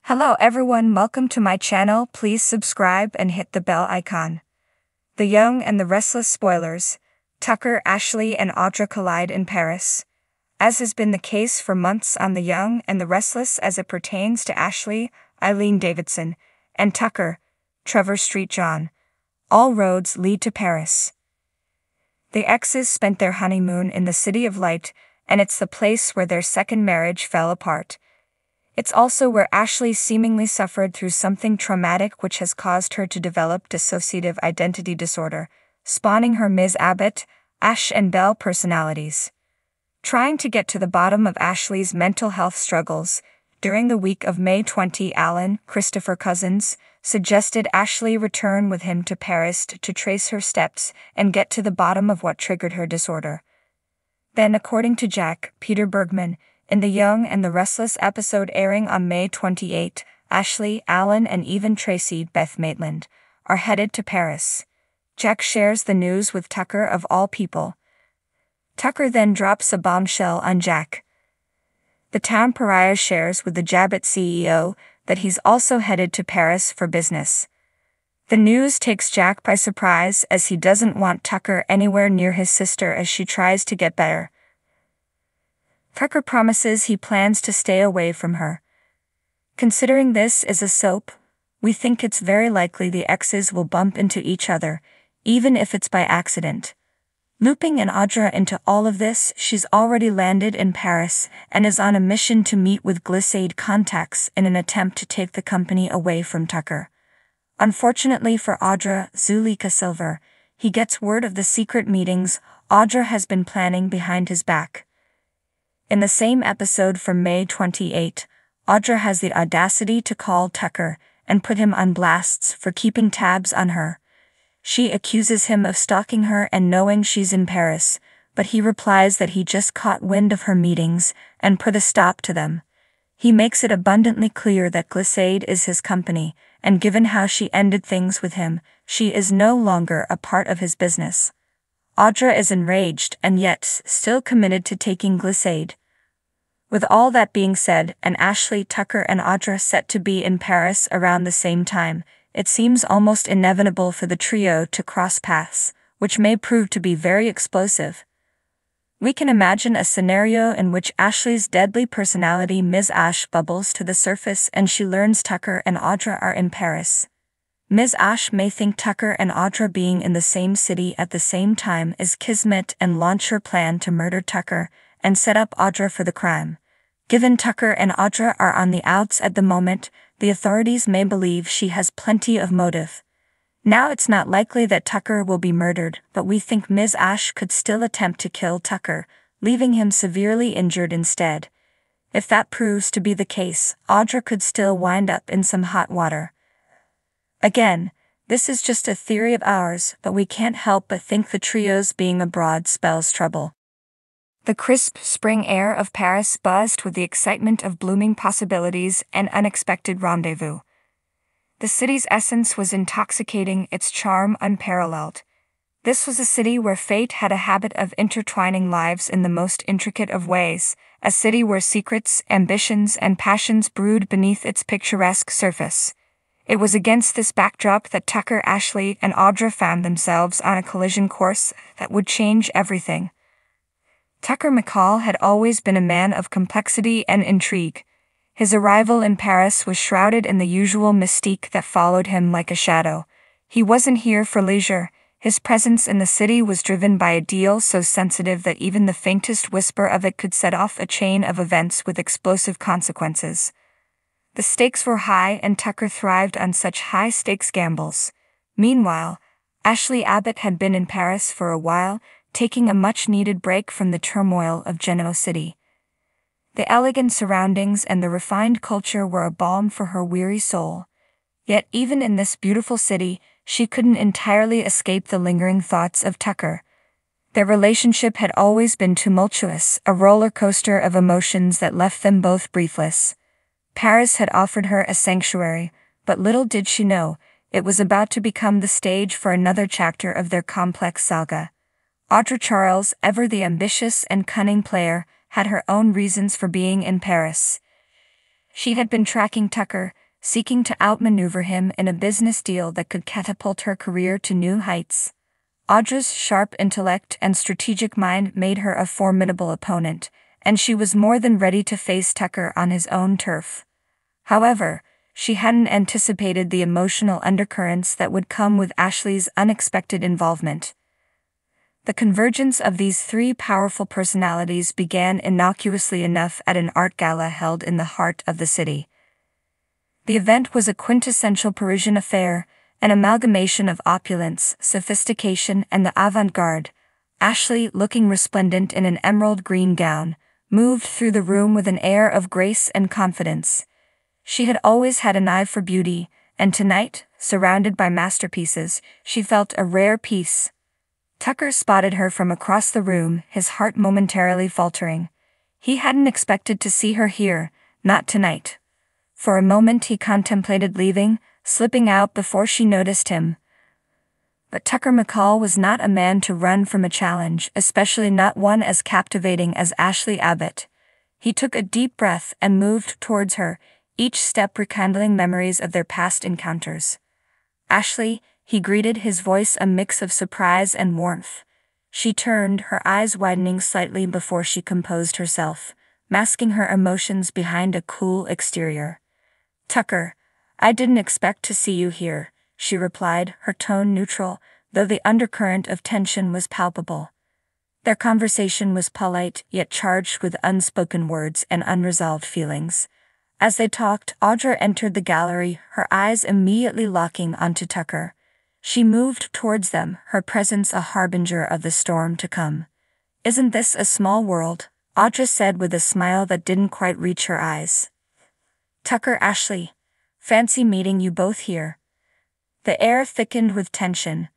Hello everyone, welcome to my channel. Please subscribe and hit the bell icon. The Young and the Restless spoilers. Tucker, Ashley and Audra collide in Paris. As has been the case for months on The Young and the Restless as it pertains to Ashley, Eileen Davidson, and Tucker, Trevor Street John, all roads lead to Paris. The exes spent their honeymoon in the City of Light, and it's the place where their second marriage fell apart. It's also where Ashley seemingly suffered through something traumatic which has caused her to develop dissociative identity disorder, spawning her Ms. Abbott, Ash and Belle personalities. Trying to get to the bottom of Ashley's mental health struggles, during the week of May 20, Alan, Christopher Cousins, suggested Ashley return with him to Paris to trace her steps and get to the bottom of what triggered her disorder. Then, according to Jack, Peter Bergman, in The Young and the Restless episode airing on May 28, Ashley, Alan and even Tracy, Beth Maitland, are headed to Paris. Jack shares the news with Tucker of all people. Tucker then drops a bombshell on Jack. The town pariah shares with the Jabbit CEO that he's also headed to Paris for business. The news takes Jack by surprise as he doesn't want Tucker anywhere near his sister as she tries to get better. Tucker promises he plans to stay away from her. Considering this is a soap, we think it's very likely the exes will bump into each other, even if it's by accident. Looping in Audra into all of this, she's already landed in Paris and is on a mission to meet with Glissade contacts in an attempt to take the company away from Tucker. Unfortunately for Audra, Zulika Silver, he gets word of the secret meetings Audra has been planning behind his back. In the same episode from May 28, Audra has the audacity to call Tucker and put him on blasts for keeping tabs on her. She accuses him of stalking her and knowing she's in Paris, but he replies that he just caught wind of her meetings and put a stop to them. He makes it abundantly clear that Glissade is his company, and given how she ended things with him, she is no longer a part of his business. Audra is enraged and yet still committed to taking Glissade. With all that being said, and Ashley, Tucker and Audra set to be in Paris around the same time, it seems almost inevitable for the trio to cross paths, which may prove to be very explosive. We can imagine a scenario in which Ashley's deadly personality Ms. Ash bubbles to the surface and she learns Tucker and Audra are in Paris. Ms. Ash may think Tucker and Audra being in the same city at the same time is kismet and launch her plan to murder Tucker and set up Audra for the crime. Given Tucker and Audra are on the outs at the moment, the authorities may believe she has plenty of motive. Now it's not likely that Tucker will be murdered, but we think Ms. Ash could still attempt to kill Tucker, leaving him severely injured instead. If that proves to be the case, Audra could still wind up in some hot water. Again, this is just a theory of ours, but we can't help but think the trio's being abroad spells trouble. The crisp spring air of Paris buzzed with the excitement of blooming possibilities and unexpected rendezvous. The city's essence was intoxicating, its charm unparalleled. This was a city where fate had a habit of intertwining lives in the most intricate of ways, a city where secrets, ambitions, and passions brewed beneath its picturesque surface. It was against this backdrop that Tucker, Ashley, and Audra found themselves on a collision course that would change everything. Tucker McCall had always been a man of complexity and intrigue. His arrival in Paris was shrouded in the usual mystique that followed him like a shadow. He wasn't here for leisure. His presence in the city was driven by a deal so sensitive that even the faintest whisper of it could set off a chain of events with explosive consequences. The stakes were high and Tucker thrived on such high-stakes gambles. Meanwhile, Ashley Abbott had been in Paris for a while, taking a much-needed break from the turmoil of Genoa City. The elegant surroundings and the refined culture were a balm for her weary soul. Yet even in this beautiful city, she couldn't entirely escape the lingering thoughts of Tucker. Their relationship had always been tumultuous, a roller coaster of emotions that left them both breathless. Paris had offered her a sanctuary, but little did she know, it was about to become the stage for another chapter of their complex saga. Audra Charles, ever the ambitious and cunning player, had her own reasons for being in Paris. She had been tracking Tucker, seeking to outmaneuver him in a business deal that could catapult her career to new heights. Audra's sharp intellect and strategic mind made her a formidable opponent, and she was more than ready to face Tucker on his own turf. However, she hadn't anticipated the emotional undercurrents that would come with Ashley's unexpected involvement. The convergence of these three powerful personalities began innocuously enough at an art gala held in the heart of the city. The event was a quintessential Parisian affair, an amalgamation of opulence, sophistication, and the avant-garde. Ashley, looking resplendent in an emerald green gown, moved through the room with an air of grace and confidence. She had always had an eye for beauty, and tonight, surrounded by masterpieces, she felt a rare peace. Tucker spotted her from across the room, his heart momentarily faltering. He hadn't expected to see her here, not tonight. For a moment he contemplated leaving, slipping out before she noticed him. But Tucker McCall was not a man to run from a challenge, especially not one as captivating as Ashley Abbott. He took a deep breath and moved towards her, each step rekindling memories of their past encounters. "Ashley," he greeted, his voice a mix of surprise and warmth. She turned, her eyes widening slightly before she composed herself, masking her emotions behind a cool exterior. "Tucker, I didn't expect to see you here," she replied, her tone neutral, though the undercurrent of tension was palpable. Their conversation was polite, yet charged with unspoken words and unresolved feelings. As they talked, Audra entered the gallery, her eyes immediately locking onto Tucker. She moved towards them, her presence a harbinger of the storm to come. "Isn't this a small world?" Audra said with a smile that didn't quite reach her eyes. "Tucker, Ashley. Fancy meeting you both here." The air thickened with tension.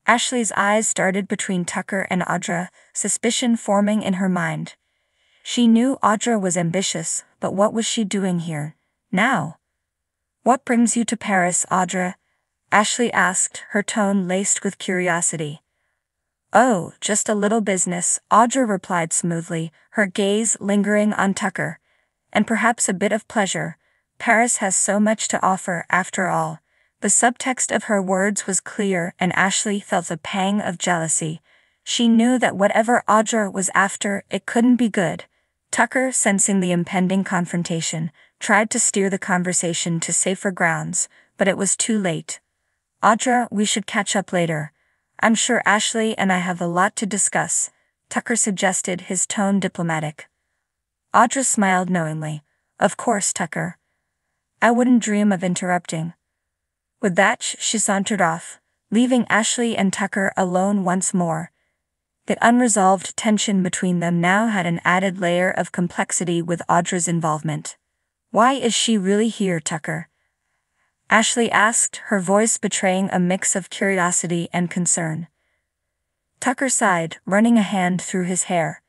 Ashley's eyes darted between Tucker and Audra, suspicion forming in her mind. She knew Audra was ambitious, but what was she doing here, now? "What brings you to Paris, Audra?" Ashley asked, her tone laced with curiosity. "Oh, just a little business," Audra replied smoothly, her gaze lingering on Tucker. "And perhaps a bit of pleasure. Paris has so much to offer, after all." The subtext of her words was clear, and Ashley felt a pang of jealousy. She knew that whatever Audra was after, it couldn't be good. Tucker, sensing the impending confrontation, tried to steer the conversation to safer grounds, but it was too late. "Audra, we should catch up later. I'm sure Ashley and I have a lot to discuss," Tucker suggested, his tone diplomatic. Audra smiled knowingly. "Of course, Tucker. I wouldn't dream of interrupting." With that, she sauntered off, leaving Ashley and Tucker alone once more. The unresolved tension between them now had an added layer of complexity with Audra's involvement. "Why is she really here, Tucker?" Ashley asked, her voice betraying a mix of curiosity and concern. Tucker sighed, running a hand through his hair.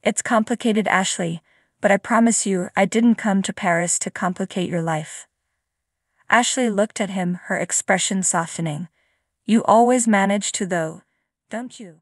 "It's complicated, Ashley, but I promise you I didn't come to Paris to complicate your life." Ashley looked at him, her expression softening. "You always manage to though, don't you?"